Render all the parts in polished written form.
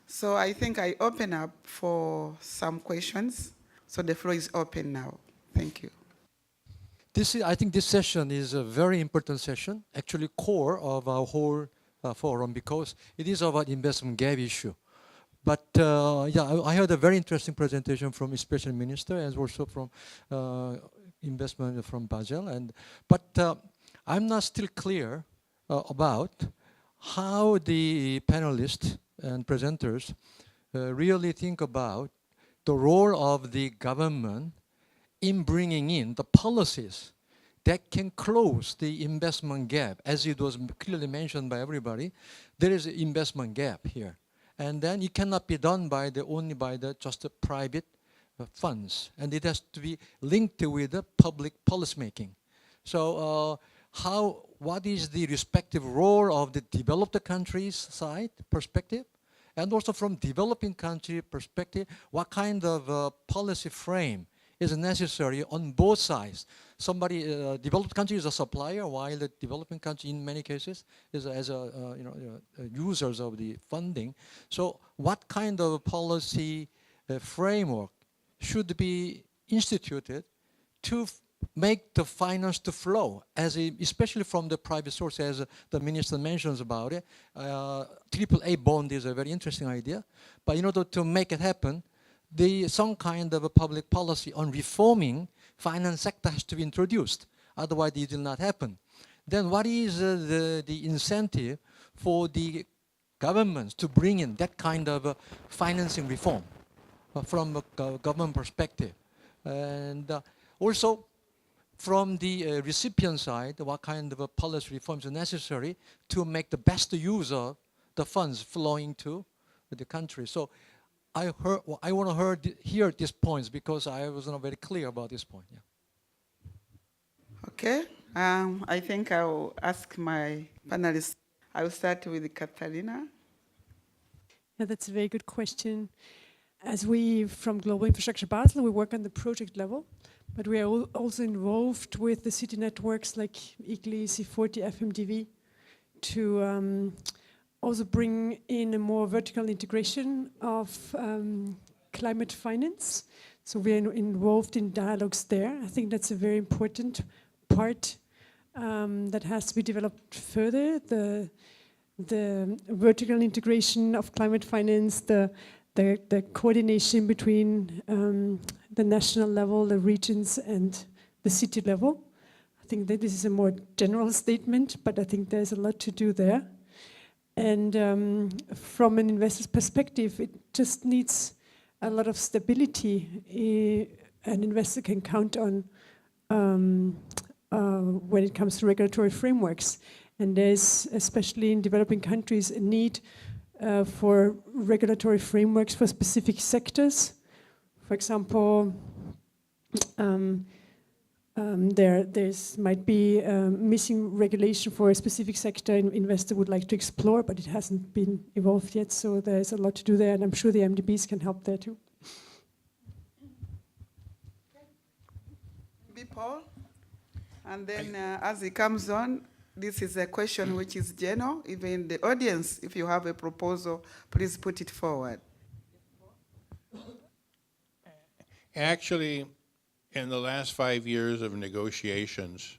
So I think I open up for some questions. So the floor is open now. Thank you. I think this session is a very important session, actually core of our whole forum, because it is about investment gap issue. But I heard a very interesting presentation from especially minister and also from investment from Basel. But I'm not still clear about how the panelists and presenters really think about the role of the government in bringing in the policies that can close the investment gap. As it was clearly mentioned by everybody, there is an investment gap here. And then it cannot be done by only by just the private funds. And it has to be linked with the public policy making. So what is the respective role of the developed countries side perspective? And also from developing country perspective, what kind of policy frame is necessary on both sides? Developed country is a supplier, while the developing country, in many cases, is users of the funding. So, what kind of policy framework should be instituted to make the finance to flow, especially from the private source, as the minister mentions about it. AAA bond is a very interesting idea, but in order to make it happen, some kind of a public policy on reforming finance sector has to be introduced. Otherwise, it will not happen. Then what is the incentive for the governments to bring in that kind of financing reform from a government perspective? And also, from the recipient side, what kind of policy reforms are necessary to make the best use of the funds flowing to the country? So I want to hear these points because I was not very clear about this point. Yeah. Okay. I think I will ask my panelists. I will start with Catalina. Yeah, that's a very good question. As we, from Global Infrastructure Basel, we work on the project level, but we are also involved with the city networks like ICLI, C40, FMDV to also bring in a more vertical integration of climate finance. So we are involved in dialogues there. I think that's a very important part that has to be developed further. The vertical integration of climate finance, the coordination between the national level, the regions, and the city level. I think that this is a more general statement, but I think there's a lot to do there. And from an investor's perspective, it just needs a lot of stability an investor can count on when it comes to regulatory frameworks. And there's, especially in developing countries, a need for regulatory frameworks for specific sectors. For example, there's might be missing regulation for a specific sector an investor would like to explore, but it hasn't been evolved yet. So there's a lot to do there, and I'm sure the MDBs can help there too. Be Paul, and then as he comes on, this is a question which is general. Even the audience, if you have a proposal, please put it forward. Actually, in the last 5 years of negotiations,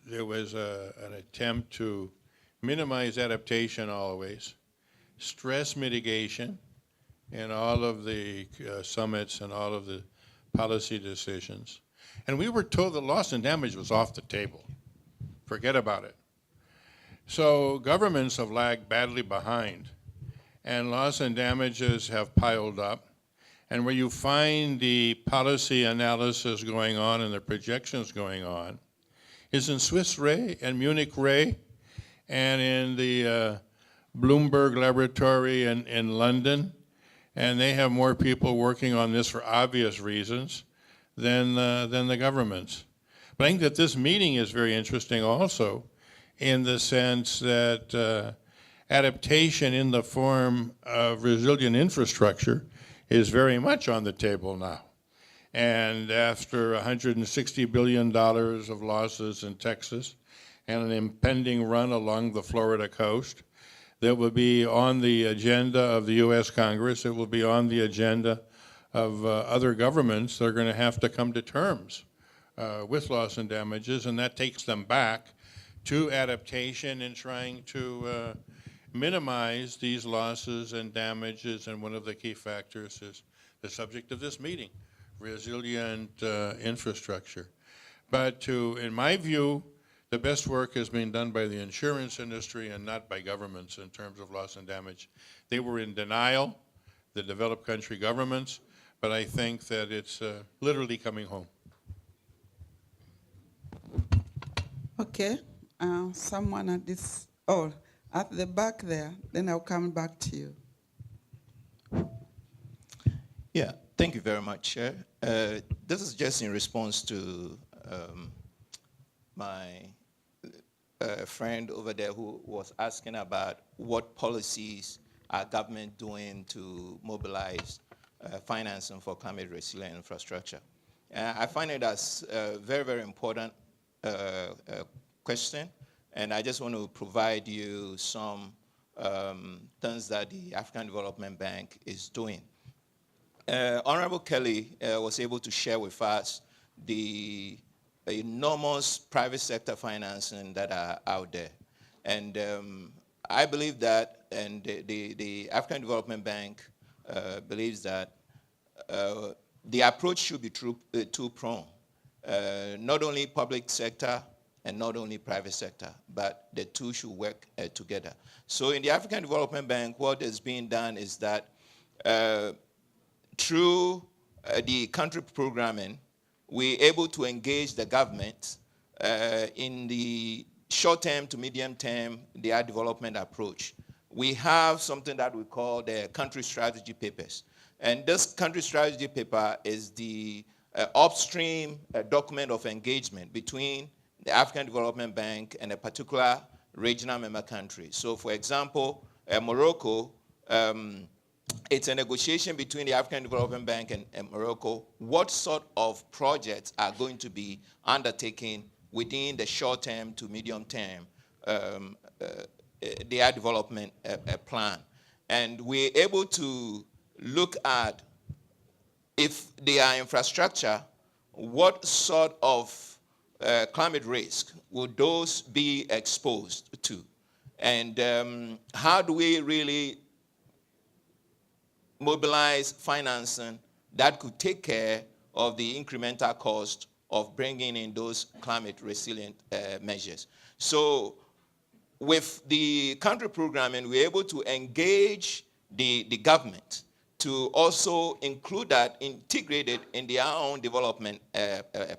there was an attempt to minimize adaptation always, stress mitigation in all of the summits and all of the policy decisions. And we were told that loss and damage was off the table. Forget about it. So governments have lagged badly behind, and loss and damages have piled up. And where you find the policy analysis going on and the projections going on is in Swiss Re and Munich Re and in the Bloomberg Laboratory in London. And they have more people working on this for obvious reasons than the governments. But I think that this meeting is very interesting also in the sense that adaptation in the form of resilient infrastructure is very much on the table now. And after $160 billion of losses in Texas and an impending run along the Florida coast, that will be on the agenda of the U.S. Congress. It will be on the agenda of other governments. They're going to have to come to terms with loss and damages, and that takes them back to adaptation and trying to minimize these losses and damages. And one of the key factors is the subject of this meeting, resilient infrastructure. But in my view, the best work is being done by the insurance industry and not by governments in terms of loss and damage. They were in denial, the developed country governments, but I think that it's literally coming home. Okay, someone at this, at the back there, then I'll come back to you. Yeah, thank you very much, Chair. This is just in response to my friend over there who was asking about what policies are government doing to mobilize financing for climate resilient infrastructure. I find it as a very, very important question, and I just want to provide you some things that the African Development Bank is doing. Honorable Kelly was able to share with us the enormous private sector financing that are out there. And I believe that, and the African Development Bank believes that the approach should be two-pronged. Not only public sector and not only private sector, but the two should work together. So in the African Development Bank, what is being done is that through the country programming, we're able to engage the government in the short-term to medium-term, their development approach. We have something that we call the country strategy papers. And this country strategy paper is the upstream document of engagement between the African Development Bank and a particular regional member country. So for example, Morocco, it's a negotiation between the African Development Bank and Morocco. What sort of projects are going to be undertaken within the short-term to medium-term their development plan? And we're able to look at, if they are infrastructure, what sort of climate risk would those be exposed to? And how do we really mobilize financing that could take care of the incremental cost of bringing in those climate resilient measures? So with the country programming, we're able to engage the government to also include that, integrate it in their own development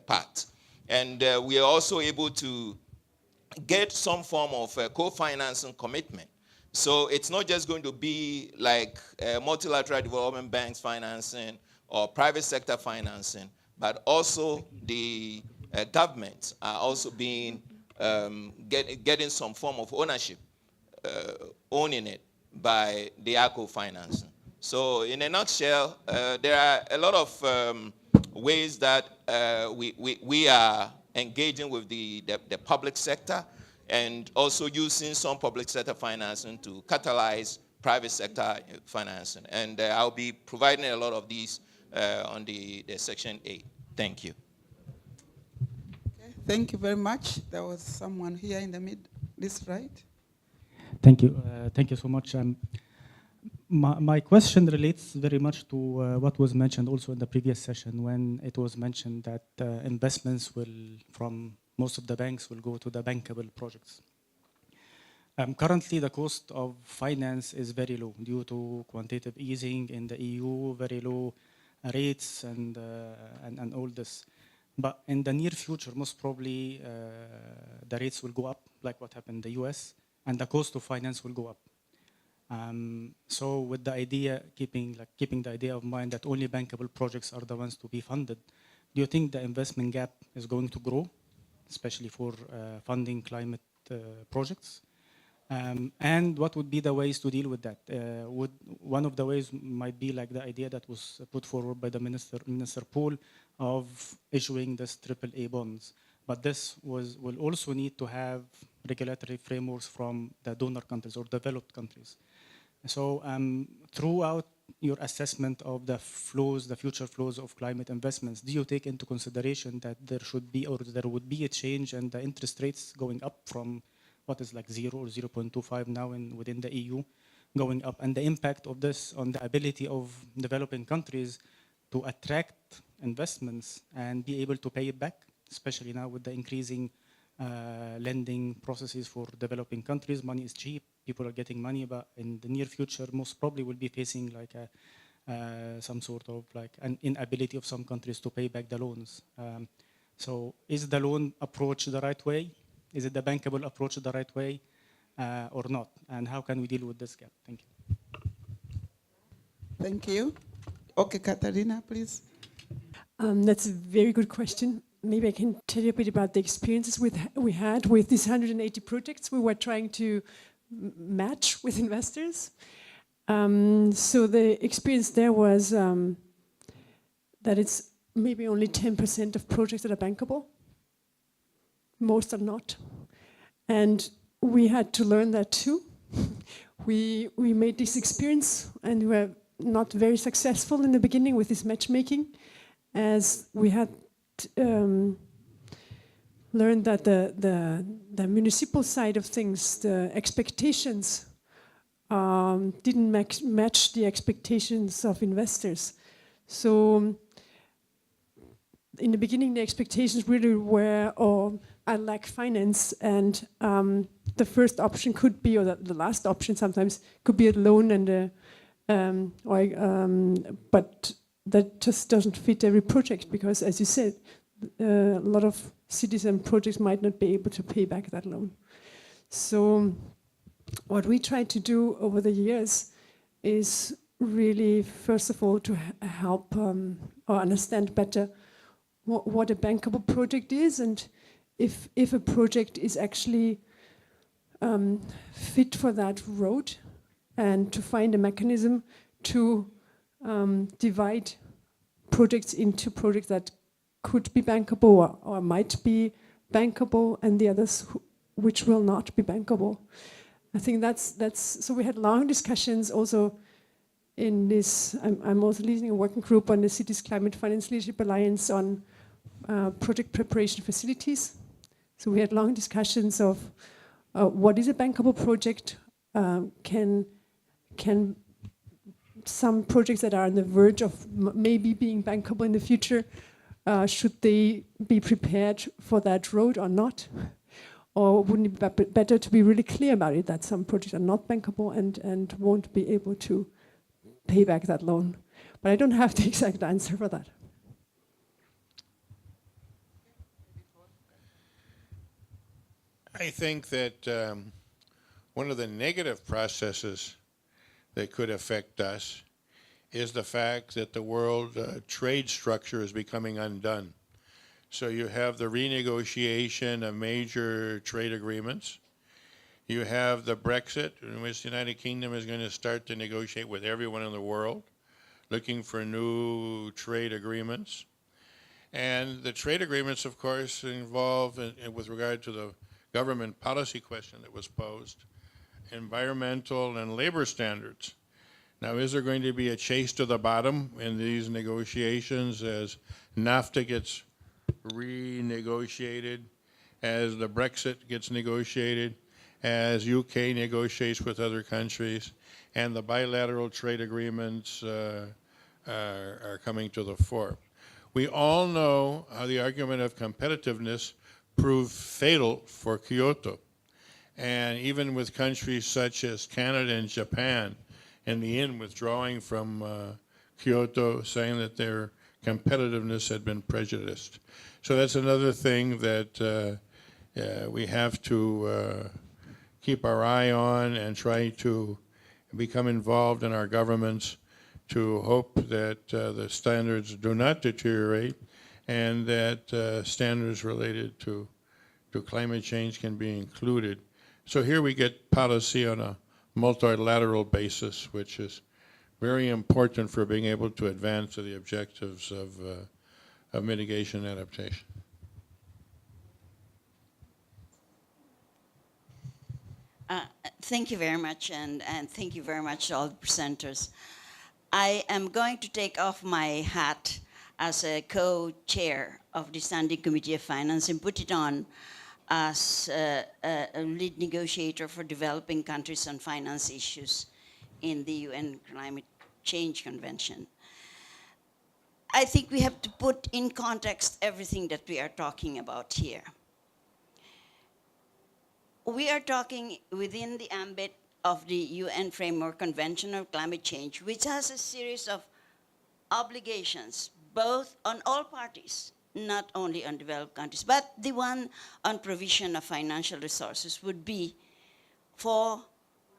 part. And we are also able to get some form of co-financing commitment. So it's not just going to be like multilateral development banks financing or private sector financing, but also the governments are also being getting some form of ownership, owning it by the co-financing. So in a nutshell, there are a lot of ways that we are engaging with the public sector, and also using some public sector financing to catalyze private sector financing. And I'll be providing a lot of these on the Section 8. Thank you. Okay, thank you very much. There was someone here in the mid, this right? Thank you. Thank you so much. My question relates very much to what was mentioned also in the previous session, when it was mentioned that investments from most of the banks will go to the bankable projects. Currently, the cost of finance is very low due to quantitative easing in the EU, very low rates and all this. But in the near future, most probably the rates will go up, like what happened in the US, and the cost of finance will go up. So with the idea, keeping the idea of mind that only bankable projects are the ones to be funded, do you think the investment gap is going to grow, especially for funding climate projects? And what would be the ways to deal with that? One of the ways might be like the idea that was put forward by the Minister Poole of issuing this AAA bonds. But this will also need to have regulatory frameworks from the donor countries or developed countries. So throughout your assessment of the flows, the future flows of climate investments, do you take into consideration that there should be or there would be a change in the interest rates going up from what is like 0 or 0.25 now within the EU, going up, and the impact of this on the ability of developing countries to attract investments and be able to pay it back, especially now with the increasing lending processes for developing countries. Money is cheap, people are getting money, but in the near future, most probably will be facing like some sort of like an inability of some countries to pay back the loans. So is the loan approach the right way? Is it the bankable approach the right way or not? And how can we deal with this gap? Thank you. Thank you. Okay, Katharina, please. That's a very good question. Maybe I can tell you a bit about the experiences we had with these 180 projects we were trying to match with investors. So the experience there was that it's maybe only 10% of projects that are bankable. Most are not. And we had to learn that too. We made this experience and we were not very successful in the beginning with this matchmaking, as we had learned that the municipal side of things, the expectations didn't match the expectations of investors. So in the beginning, the expectations really were, I lack finance, and the first option could be, or the last option sometimes, could be a loan, and but that just doesn't fit every project, because, as you said, a lot of cities and projects might not be able to pay back that loan. So what we tried to do over the years is really, first of all, to help or understand better what a bankable project is, and if a project is actually fit for that road, and to find a mechanism to divide projects into projects that could be bankable or might be bankable, and the others which will not be bankable. I think that's so we had long discussions also in this. I'm also leading a working group on the Cities Climate Finance Leadership Alliance on project preparation facilities. So we had long discussions of what is a bankable project, can some projects that are on the verge of maybe being bankable in the future, should they be prepared for that road or not? Or wouldn't it be better to be really clear about it, that some projects are not bankable and won't be able to pay back that loan? But I don't have the exact answer for that. I think that one of the negative processes that could affect us is the fact that the world trade structure is becoming undone. So you have the renegotiation of major trade agreements. You have the Brexit, in which the United Kingdom is going to start to negotiate with everyone in the world, looking for new trade agreements. And the trade agreements, of course, involve, with regard to the government policy question that was posed, environmental and labor standards. Now, is there going to be a chase to the bottom in these negotiations as NAFTA gets renegotiated, as the Brexit gets negotiated, as UK negotiates with other countries, and the bilateral trade agreements are coming to the fore? We all know how the argument of competitiveness proved fatal for Kyoto. And even with countries such as Canada and Japan, in the end withdrawing from Kyoto, saying that their competitiveness had been prejudiced. So that's another thing that we have to keep our eye on and try to become involved in our governments to hope that the standards do not deteriorate, and that standards related to climate change can be included. So here we get policy on a multilateral basis, which is very important for being able to advance to the objectives of mitigation and adaptation. Thank you very much, and thank you very much to all the presenters. I am going to take off my hat as a co-chair of the Standing Committee of Finance and put it on as a lead negotiator for developing countries on finance issues in the UN Climate Change Convention. I think we have to put in context everything that we are talking about here. We are talking within the ambit of the UN Framework Convention on Climate Change, which has a series of obligations, both on all parties, not only on developed countries, but the one on provision of financial resources would be for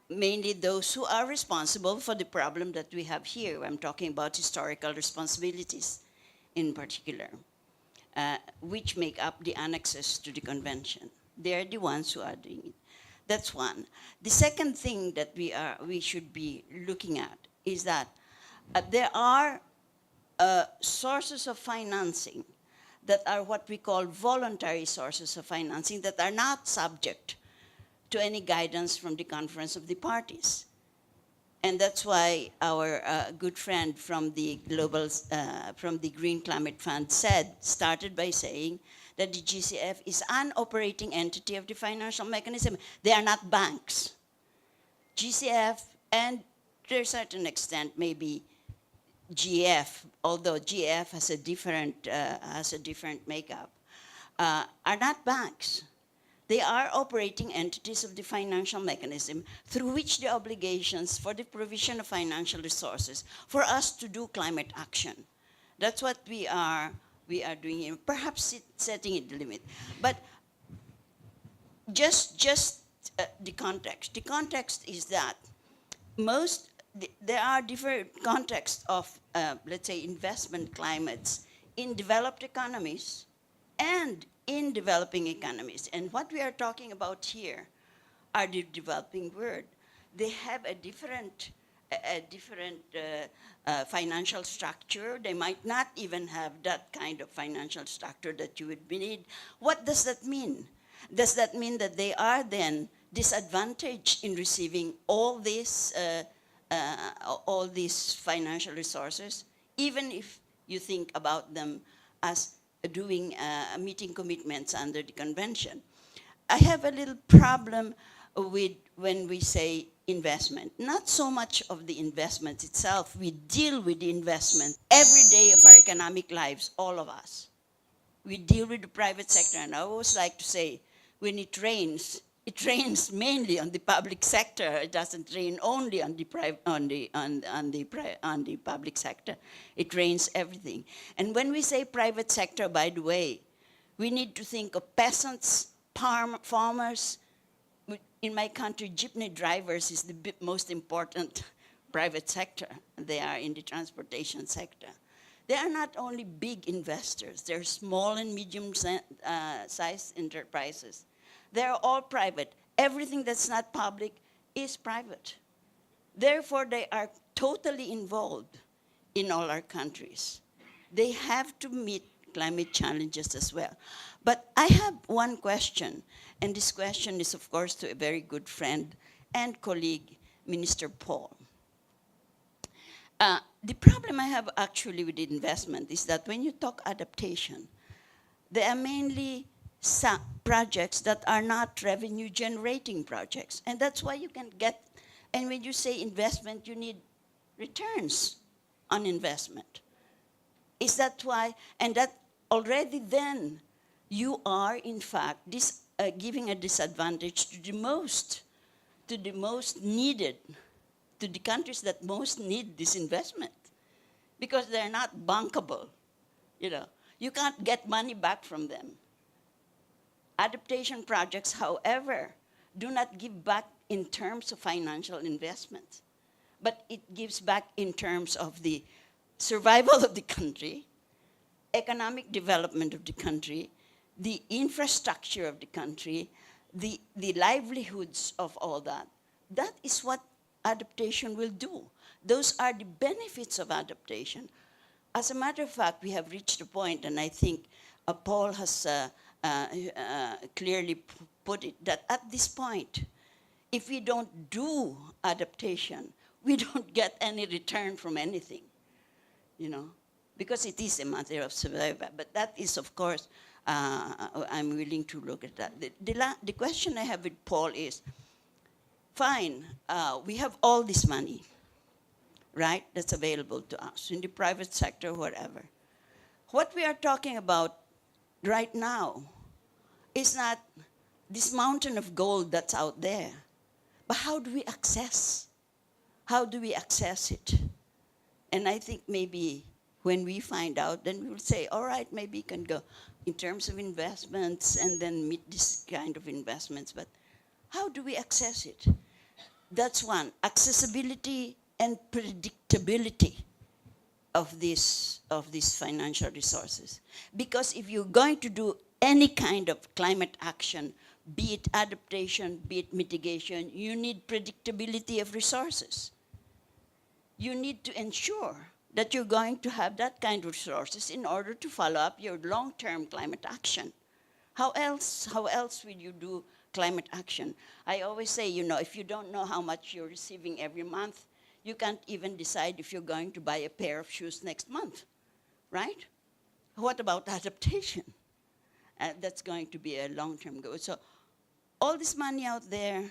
mainly those who are responsible for the problem that we have here. I'm talking about historical responsibilities in particular, which make up the annexes to the convention. They're the ones who are doing it. That's one. The second thing that we should be looking at is that there are sources of financing that are what we call voluntary sources of financing that are not subject to any guidance from the Conference of the Parties. And that's why our good friend from the Green Climate Fund started by saying that the GCF is an operating entity of the financial mechanism. They are not banks. GCF, and to a certain extent, maybe GF, although GF has a different makeup, are not banks. They are operating entities of the financial mechanism through which the obligations for the provision of financial resources for us to do climate action. That's what we are doing here, perhaps setting it the limit. But just the context. The context is that there are different contexts of, let's say, investment climates in developed economies and in developing economies. And what we are talking about here are the developing world. They have a different financial structure. They might not even have that kind of financial structure that you would need. What does that mean? Does that mean that they are then disadvantaged in receiving all these financial resources, even if you think about them as meeting commitments under the convention? I have a little problem with when we say investment. Not so much of the investment itself. We deal with the investment every day of our economic lives, all of us. We deal with the private sector, and I always like to say, when it rains mainly on the public sector. It doesn't rain only on the public sector. It rains everything. And when we say private sector, by the way, we need to think of peasants, farmers. In my country, jeepney drivers is the most important private sector. They are in the transportation sector. They are not only big investors. They're small and medium-sized enterprises. They're all private. Everything that's not public is private. Therefore, they are totally involved in all our countries. They have to meet climate challenges as well. But I have one question, and this question is, of course, to a very good friend and colleague, Minister Paul. The problem I have actually with investment is that when you talk adaptation, there are mainly some projects that are not revenue-generating projects. And that's why you can get, and when you say investment, you need returns on investment. Is that why, and that already then, you are, in fact, giving a disadvantage to the most needed, to the countries that most need this investment, because they're not bankable. You can't get money back from them. Adaptation projects, however, do not give back in terms of financial investment, but it gives back in terms of the survival of the country, economic development of the country, the infrastructure of the country, the livelihoods of all that. That is what adaptation will do. Those are the benefits of adaptation. As a matter of fact, we have reached a point, and I think Paul has clearly put it, that at this point, if we don't do adaptation, we don't get any return from anything, because it is a matter of survival. But that is, of course, I'm willing to look at that. The question I have with Paul is, fine, we have all this money, right, that's available to us in the private sector, whatever. What we are talking about right now is not this mountain of gold that's out there, but how do we access? How do we access it? And I think maybe when we find out, then we will say, all right, maybe you can go in terms of investments and then meet this kind of investments, but how do we access it? That's one, accessibility and predictability of these financial resources. Because if you're going to do any kind of climate action, be it adaptation, be it mitigation, you need predictability of resources. You need to ensure that you're going to have that kind of resources in order to follow up your long-term climate action. How else will you do climate action? I always say, if you don't know how much you're receiving every month, you can't even decide if you're going to buy a pair of shoes next month, right? What about adaptation? That's going to be a long-term goal. So all this money out there,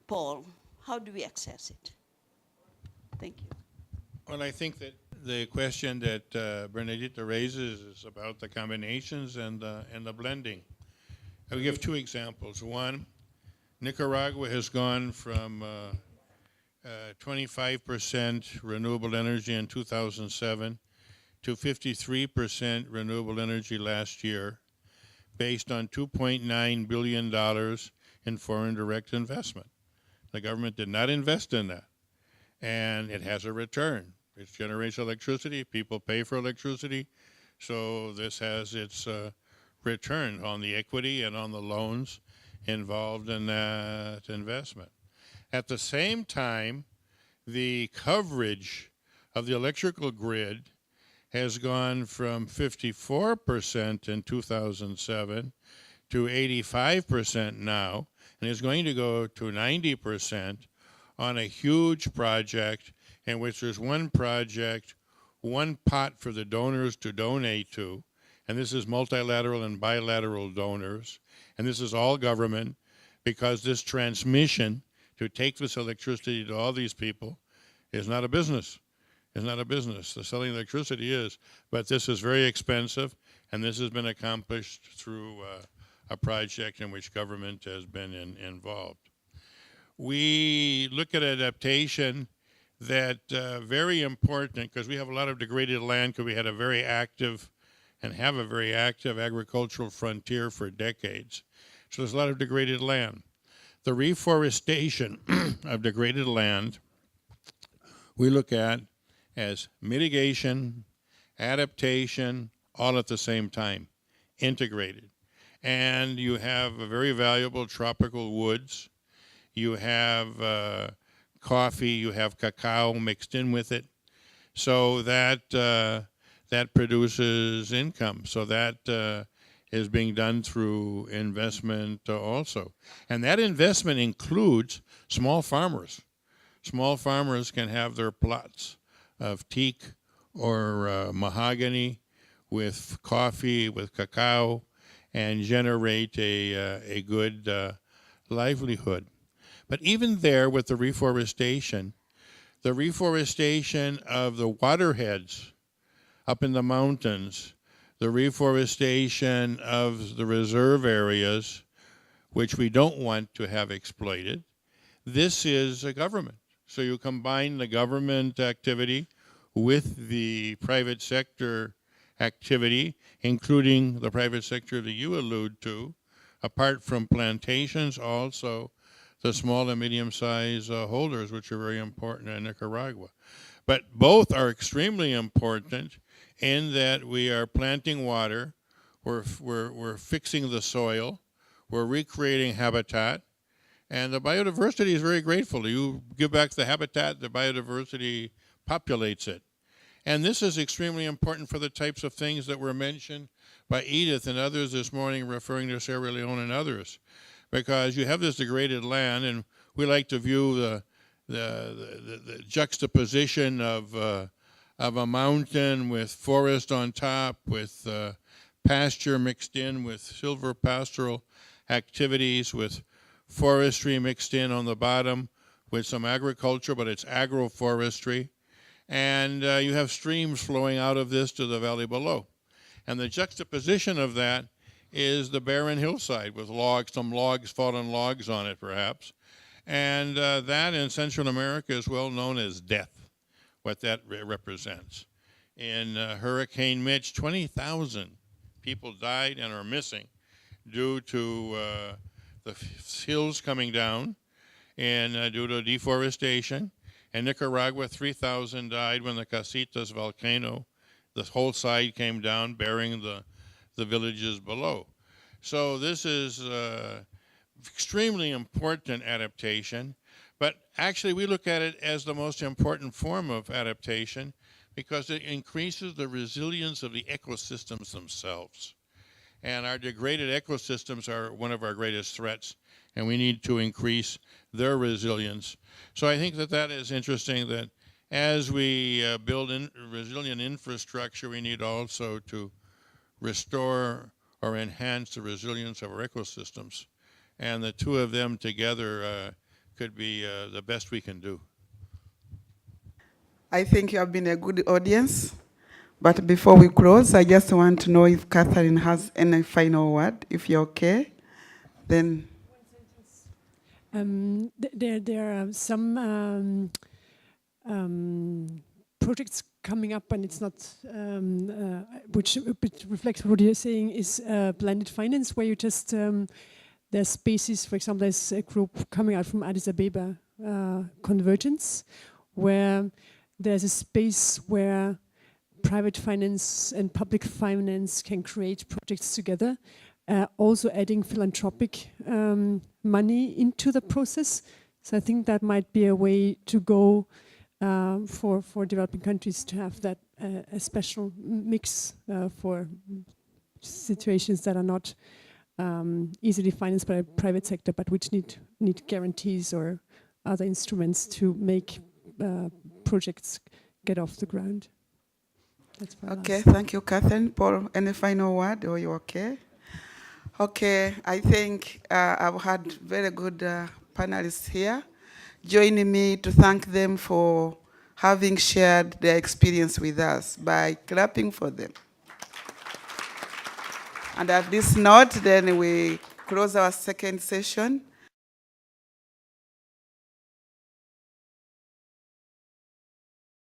Paul, how do we access it? Thank you. Well, I think that the question that Bernadetta raises is about the combinations and the blending. I'll give two examples. One, Nicaragua has gone from 25% renewable energy in 2007 to 53% renewable energy last year, based on $2.9 billion in foreign direct investment. The government did not invest in that, and it has a return. It generates electricity, people pay for electricity, so this has its return on the equity and on the loans involved in that investment. At the same time, the coverage of the electrical grid has gone from 54% in 2007 to 85% now, and is going to go to 90% on a huge project in which there's one project, one pot for the donors to donate to, and this is multilateral and bilateral donors, and this is all government, because this transmission to take this electricity to all these people is not a business. It's not a business. The selling electricity is, but this is very expensive, and this has been accomplished through a project in which government has been involved. We look at adaptation that very important, because we have a lot of degraded land, because we had a very active and have a very active agricultural frontier for decades. So there's a lot of degraded land. The reforestation of degraded land we look at as mitigation, adaptation, all at the same time, integrated. And you have a very valuable tropical woods. You have coffee, you have cacao mixed in with it. So that produces income. So that is being done through investment also. And that investment includes small farmers. Small farmers can have their plots of teak or mahogany with coffee, with cacao, and generate a good livelihood. But even there with the reforestation of the waterheads up in the mountains, the reforestation of the reserve areas, which we don't want to have exploited, this is a government. So you combine the government activity with the private sector activity, including the private sector that you allude to, apart from plantations, also the small and medium-sized holders, which are very important in Nicaragua. But both are extremely important in that we are planting water, we're fixing the soil, we're recreating habitat, and the biodiversity is very grateful. You give back the habitat, the biodiversity populates it. And this is extremely important for the types of things that were mentioned by Edith and others this morning, referring to Sierra Leone and others. because you have this degraded land, and we like to view the juxtaposition of a mountain with forest on top, with pasture mixed in, with silver pastoral activities, with forestry mixed in on the bottom, with some agriculture, but it's agroforestry. And you have streams flowing out of this to the valley below. And the juxtaposition of that is the barren hillside with logs, some logs, fallen logs on it perhaps. And that in Central America is well known as death, what that represents. In Hurricane Mitch, 20,000 people died and are missing due to the hills coming down and due to deforestation. In Nicaragua, 3,000 died when the Casitas volcano, the whole side came down, burying the villages below. So this is extremely important adaptation, but actually we look at it as the most important form of adaptation because it increases the resilience of the ecosystems themselves. And our degraded ecosystems are one of our greatest threats, and we need to increase their resilience. So I think that that is interesting, that as we build resilient infrastructure, we need also to restore or enhance the resilience of our ecosystems. And the two of them together could be the best we can do. I think you have been a good audience. But before we close, I just want to know if Catherine has any final word. If you're okay, then. There are some projects coming up, and it's not, which reflects what you're saying, is blended finance, where you just, there's spaces, for example, there's a group coming out from Addis Ababa, Convergence, where there's a space where private finance and public finance can create projects together, also adding philanthropic money into the process. So I think that might be a way to go for developing countries to have that a special mix for situations that are not easily financed by the private sector, but which need guarantees or other instruments to make projects get off the ground. That's okay, thank you, Catherine. Paul, any final word, or you okay? Okay, I think I've had very good panelists here joining me to thank them for having shared their experience with us by clapping for them. And at this note, then we close our second session.